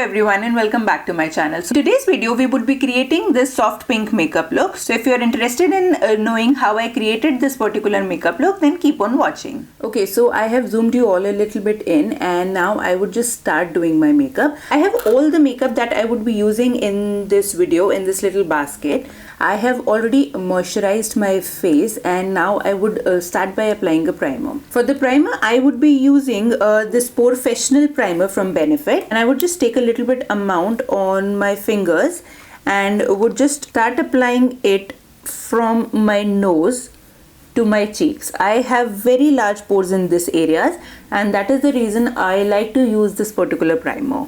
everyone and welcome back to my channel. So today's video we would be creating this soft pink makeup look. So if you're interested in knowing how I created this particular makeup look, then keep on watching. Okay, so I have zoomed you all a little bit in and now I would just start doing my makeup. I have all the makeup that I would be using in this video in this little basket. I have already moisturized my face and now I would start by applying a primer. For the primer I would be using this Professional primer from Benefit, and I would just take a little bit amount on my fingers and would just start applying it from my nose to my cheeks. I have very large pores in this areas and that is the reason I like to use this particular primer.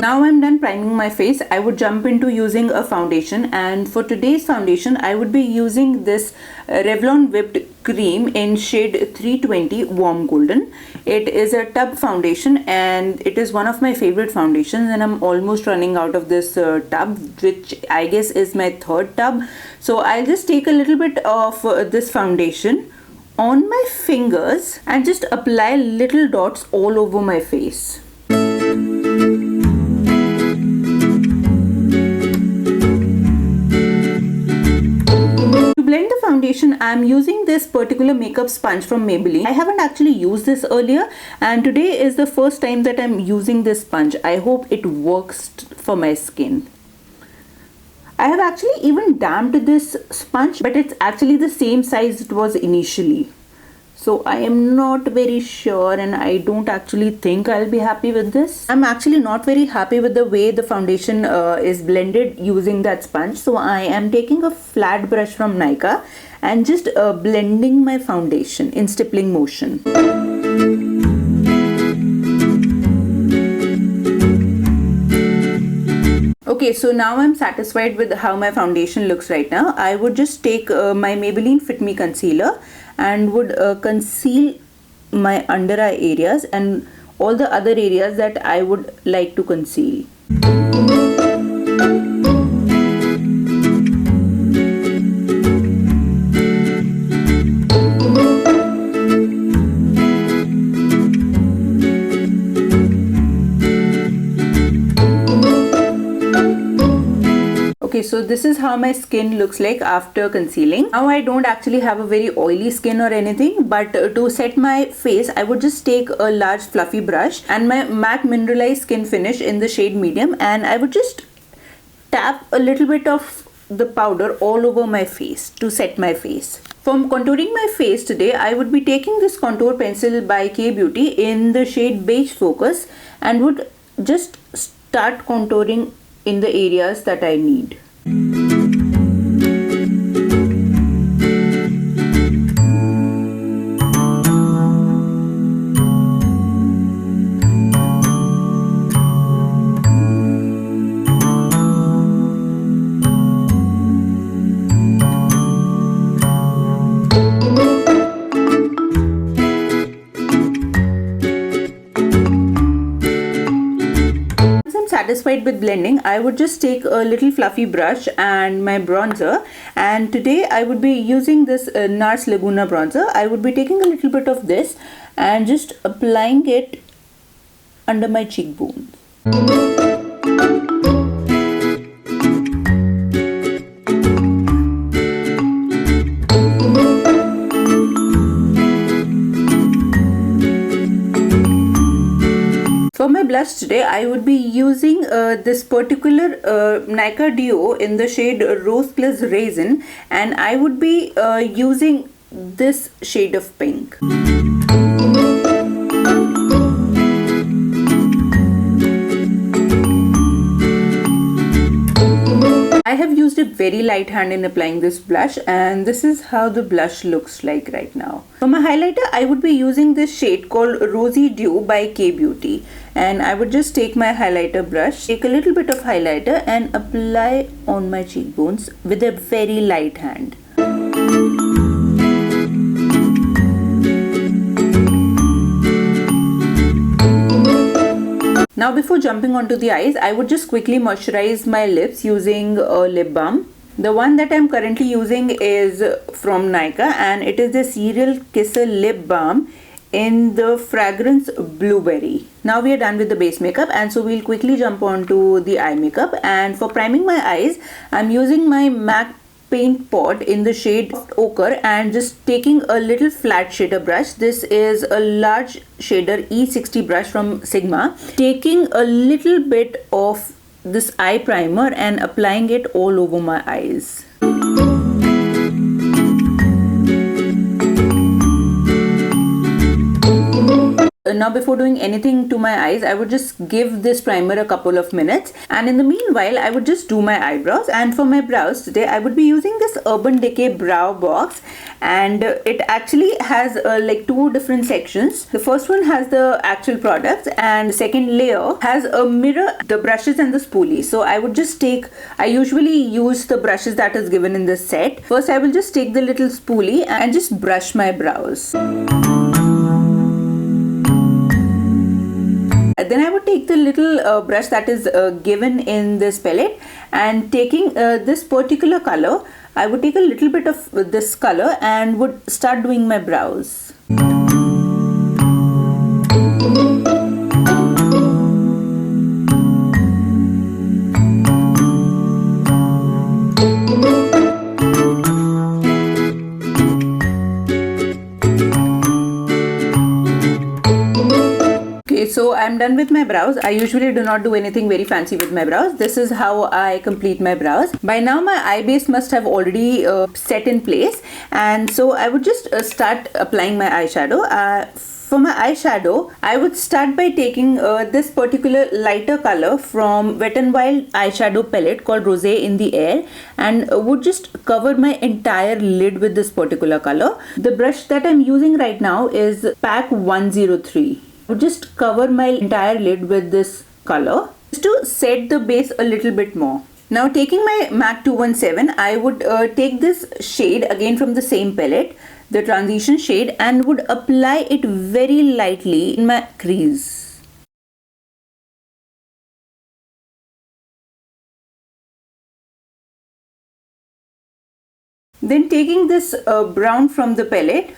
Now I'm done priming my face. I would jump into using a foundation, and for today's foundation I would be using this Revlon Whipped Cream in shade 320 Warm Golden. It is a tub foundation and it is one of my favorite foundations, and I'm almost running out of this tub, which I guess is my third tub. So I'll just take a little bit of this foundation on my fingers and just apply little dots all over my face. Foundation, I'm using this particular makeup sponge from Maybelline. I haven't actually used this earlier and today is the first time that I'm using this sponge. I hope it works for my skin. I have actually even damped this sponge, but it's actually the same size it was initially. So I am not very sure and I don't actually think I'll be happy with this. I'm actually not very happy with the way the foundation is blended using that sponge. So I am taking a flat brush from Nykaa and just blending my foundation in stippling motion. Okay, so now I'm satisfied with how my foundation looks right now. I would just take my Maybelline Fit Me Concealer and would conceal my under eye areas and all the other areas that I would like to conceal. Okay, so this is how my skin looks like after concealing. Now I don't actually have a very oily skin or anything, but to set my face I would just take a large fluffy brush and my matte mineralized skin finish in the shade medium, and I would just tap a little bit of the powder all over my face to set my face. For contouring my face today, I would be taking this contour pencil by K Beauty in the shade Beige Focus and would just start contouring in the areas that I need. Satisfied with blending, I would just take a little fluffy brush and my bronzer, and today I would be using this NARS Laguna bronzer. I would be taking a little bit of this and just applying it under my cheekbones. For my blush today, I would be using this particular Nykaa Duo in the shade Rose Plus Raisin, and I would be using this shade of pink. I have used a very light hand in applying this blush, and this is how the blush looks like right now. For my highlighter, I would be using this shade called Rosy Dew by K Beauty, and I would just take my highlighter brush, take a little bit of highlighter and apply on my cheekbones with a very light hand. Now before jumping onto the eyes, I would just quickly moisturize my lips using a lip balm. The one that I'm currently using is from Nykaa, and it is the Serial Kisser Lip Balm in the fragrance Blueberry. Now we are done with the base makeup, and so we'll quickly jump on to the eye makeup. And for priming my eyes, I'm using my MAC paint pot in the shade Ochre and just taking a little flat shader brush. This is a large shader E60 brush from Sigma. Taking a little bit of this eye primer and applying it all over my eyes. Now before doing anything to my eyes, I would just give this primer a couple of minutes, and in the meanwhile I would just do my eyebrows. And for my brows today, I would be using this Urban Decay brow box, and it actually has like two different sections. The first one has the actual products, and the second layer has a mirror, the brushes and the spoolie. So I would just I usually use the brushes that is given in this set. First I will just take the little spoolie and just brush my brows. Then I would take the little brush that is given in this palette, and taking this particular color, I would take a little bit of this color and would start doing my brows. So I'm done with my brows. I usually do not do anything very fancy with my brows. This is how I complete my brows. By now my eye base must have already set in place, and so I would just start applying my eyeshadow. For my eyeshadow, I would start by taking this particular lighter color from Wet n Wild eyeshadow palette called Rosé in the Air, and would just cover my entire lid with this particular color. The brush that I'm using right now is PAC 103. I would just cover my entire lid with this color just to set the base a little bit more. Now taking my MAC 217, I would take this shade again from the same palette, the transition shade, and would apply it very lightly in my crease. Then taking this brown from the palette,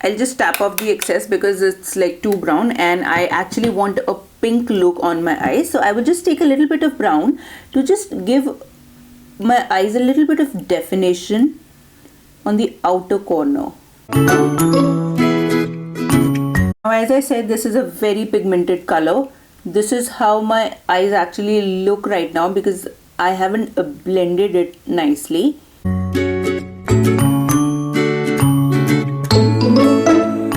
I'll just tap off the excess because it's like too brown and I actually want a pink look on my eyes. So I will just take a little bit of brown to just give my eyes a little bit of definition on the outer corner. Now, as I said, this is a very pigmented color. This is how my eyes actually look right now because I haven't blended it nicely.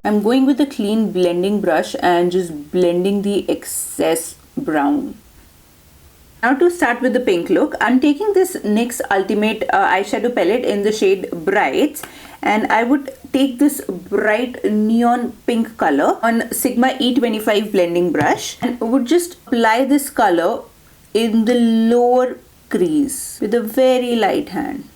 I'm going with a clean blending brush and just blending the excess brown. Now to start with the pink look, I'm taking this NYX Ultimate eyeshadow palette in the shade Brights, and I would take this bright neon pink color on Sigma E25 blending brush and would just apply this color in the lower crease with a very light hand.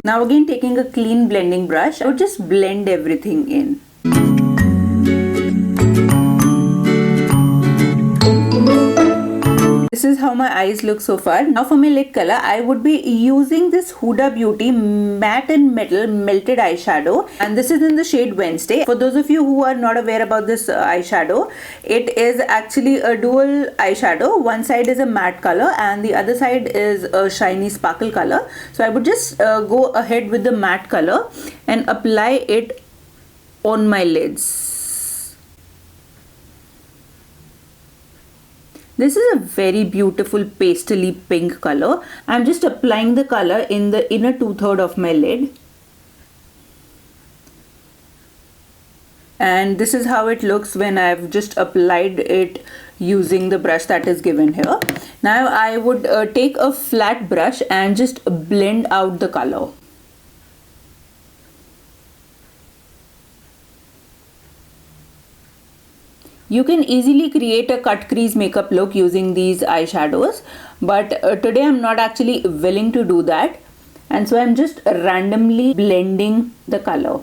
Now again taking a clean blending brush, I would just blend everything in. This is how my eyes look so far. Now for my lid color, I would be using this Huda Beauty Matte and Metal Melted Eyeshadow, and this is in the shade Wednesday. For those of you who are not aware about this eyeshadow, it is actually a dual eyeshadow. One side is a matte color and the other side is a shiny sparkle color. So I would just go ahead with the matte color and apply it on my lids. This is a very beautiful pastely pink color. I'm just applying the color in the inner 2/3 of my lid. And this is how it looks when I've just applied it using the brush that is given here. Now I would take a flat brush and just blend out the color. You can easily create a cut crease makeup look using these eyeshadows, but today I'm not actually willing to do that, and so I'm just randomly blending the color.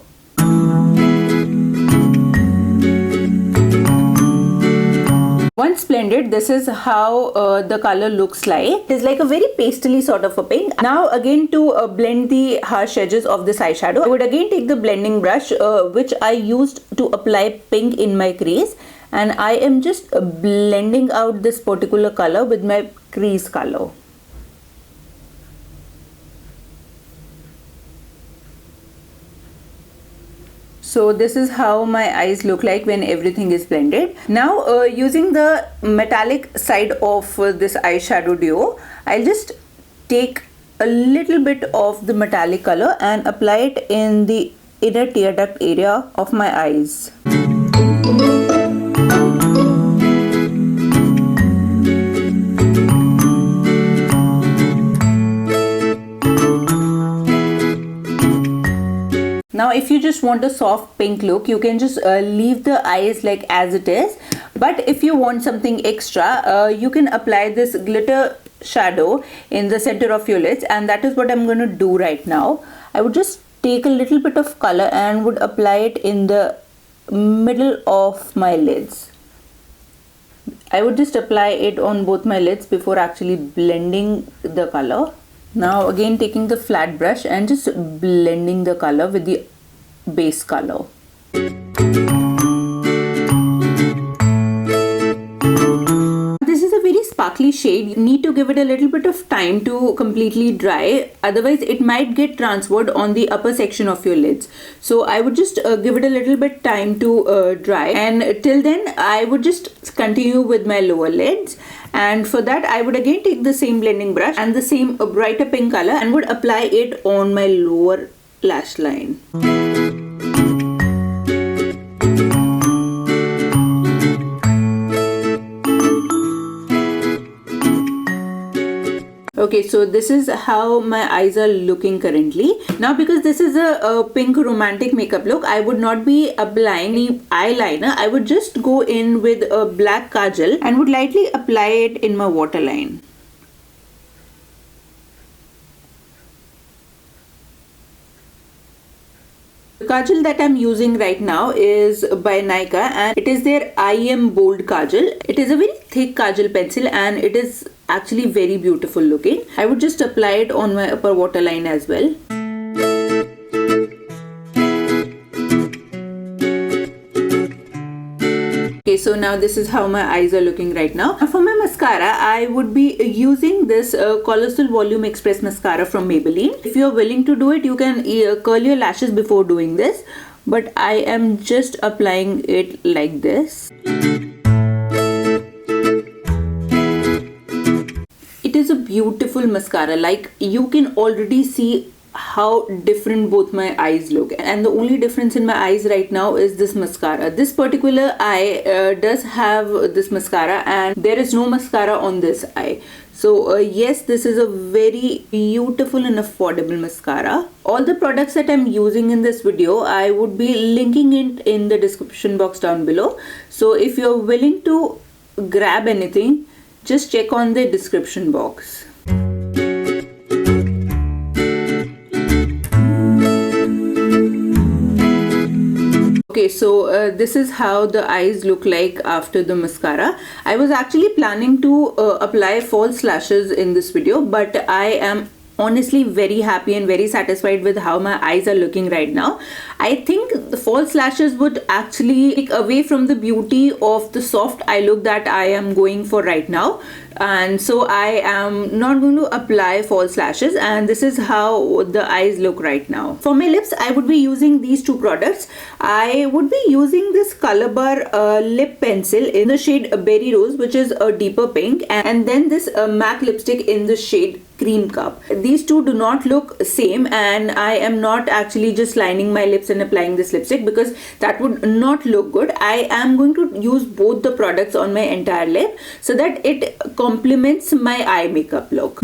Once blended, this is how the color looks like. It is like a very pastely sort of a pink. Now again, to blend the harsh edges of this eyeshadow, I would again take the blending brush which I used to apply pink in my crease, and I am just blending out this particular color with my crease color. So this is how my eyes look like when everything is blended. Now using the metallic side of this eyeshadow duo, I'll just take a little bit of the metallic color and apply it in the inner tear duct area of my eyes. Now if you just want a soft pink look, you can just leave the eyes like as it is. But if you want something extra, you can apply this glitter shadow in the center of your lids, and that is what I'm going to do right now. I would just take a little bit of color and would apply it in the middle of my lids. I would just apply it on both my lids before actually blending the color. Now again taking the flat brush and just blending the color with the base color. This is a very sparkly shade. You need to give it a little bit of time to completely dry, otherwise it might get transferred on the upper section of your lids. So I would just give it a little bit time to dry, and till then I would just continue with my lower lids. And for that I would again take the same blending brush and the same brighter pink color and would apply it on my lower lash line. Okay, so this is how my eyes are looking currently. Now because this is a pink romantic makeup look, I would not be applying the eyeliner. I would just go in with a black kajal and would lightly apply it in my waterline. The kajal that I'm using right now is by Nykaa, and it is their I Am Bold Kajal. It is a very thick kajal pencil and it is actually very beautiful looking. I would just apply it on my upper waterline as well. Okay, so now this is how my eyes are looking right now. Now for my mascara, I would be using this Colossal Volume Express mascara from Maybelline. If you are willing to do it, you can curl your lashes before doing this, but I am just applying it like this. It is a beautiful mascara. Like, you can already see how different both my eyes look, and the only difference in my eyes right now is this mascara. This particular eye does have this mascara and there is no mascara on this eye. So yes, this is a very beautiful and affordable mascara. All the products that I'm using in this video, I would be linking it in the description box down below. So if you're willing to grab anything, just check on the description box. Okay, so this is how the eyes look like after the mascara. I was actually planning to apply false lashes in this video, but I am honestly very happy and very satisfied with how my eyes are looking right now. I think the false lashes would actually take away from the beauty of the soft eye look that I am going for right now, and so I am not going to apply false lashes, and this is how the eyes look right now. For my lips, I would be using these two products. I would be using this Color Bar lip pencil in the shade Berry Rose, which is a deeper pink, and then this MAC lipstick in the shade Cream Cup. These two do not look same, and I am not actually just lining my lips and applying this lipstick because that would not look good. I am going to use both the products on my entire lip so that it complements my eye makeup look.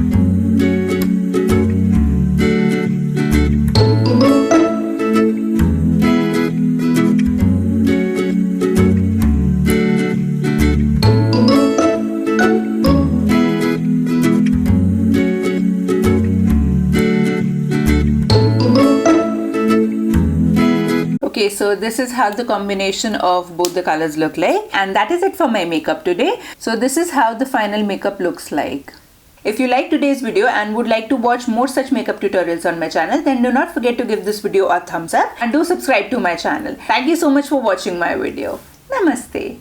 Okay, so this is how the combination of both the colors look like, and that is it for my makeup today. So this is how the final makeup looks like. If you like today's video and would like to watch more such makeup tutorials on my channel, then do not forget to give this video a thumbs up and do subscribe to my channel. Thank you so much for watching my video. Namaste.